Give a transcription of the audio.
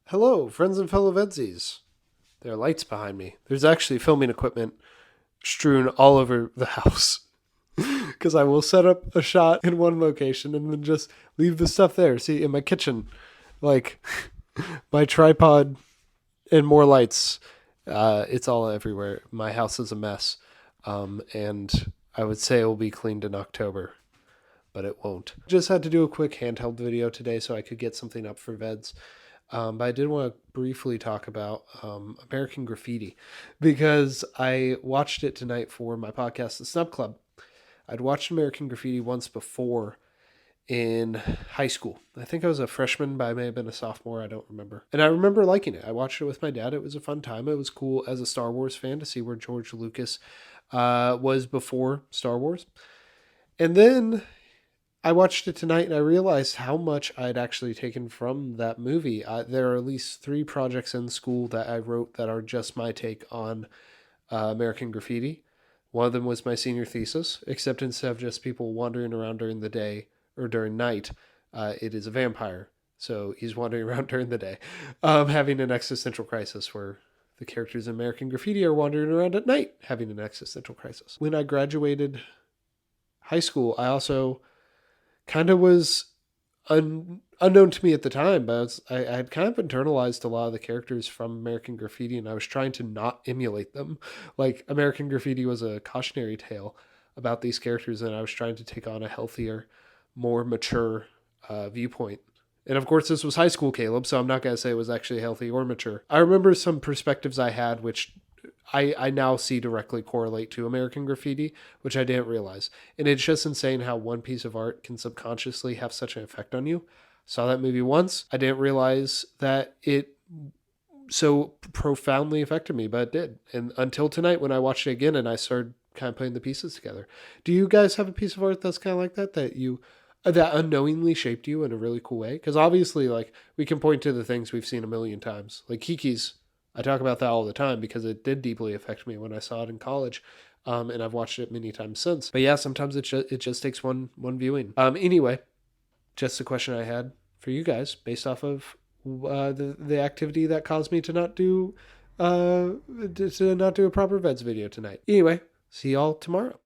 Hello, friends and fellow Vedsies. There are lights behind me. There's actually filming equipment strewn all over the house. Because I will set up a shot in one location and then just leave the stuff there. See, in my kitchen, like my tripod and more lights, it's all everywhere. My house is a mess. And I would say it will be cleaned in October, but it won't. Just had to do a quick handheld video today so I could get something up for VEDS. But I did want to briefly talk about American Graffiti because I watched it tonight for my podcast, The Snub Club. I'd watched American Graffiti once before in high school. I think I was a freshman, but I may have been a sophomore. I don't remember. And I remember liking it. I watched it with my dad. It was a fun time. It was cool as a Star Wars fan to see where George Lucas was before Star Wars. And then I watched it tonight and I realized how much I'd actually taken from that movie. There are at least 3 projects in school that I wrote that are just my take on American Graffiti. One of them was my senior thesis, except instead of just people wandering around during the day or during night, it is a vampire. So he's wandering around during the day, having an existential crisis where the characters in American Graffiti are wandering around at night, having an existential crisis. When I graduated high school, I also kind of was unknown to me at the time, but I had kind of internalized a lot of the characters from American Graffiti, and I was trying to not emulate them. Like, American Graffiti was a cautionary tale about these characters, and I was trying to take on a healthier, more mature viewpoint. And of course, this was high school, Caleb, so I'm not going to say it was actually healthy or mature. I remember some perspectives I had, which I now see directly correlate to American Graffiti, which I didn't realize. And it's just insane how one piece of art can subconsciously have such an effect on you. Saw that movie once. I didn't realize that it so profoundly affected me, but it did. And until tonight when I watched it again and I started kind of putting the pieces together. Do you guys have a piece of art that's kind of like that unknowingly shaped you in a really cool way? Because obviously, like, we can point to the things we've seen a million times. Like Kiki's, I talk about that all the time because it did deeply affect me when I saw it in college. And I've watched it many times since. But yeah, sometimes it just takes one viewing. Anyway, just a question I had for you guys based off of the activity that caused me to not do a proper VEDS video tonight. Anyway, see y'all tomorrow.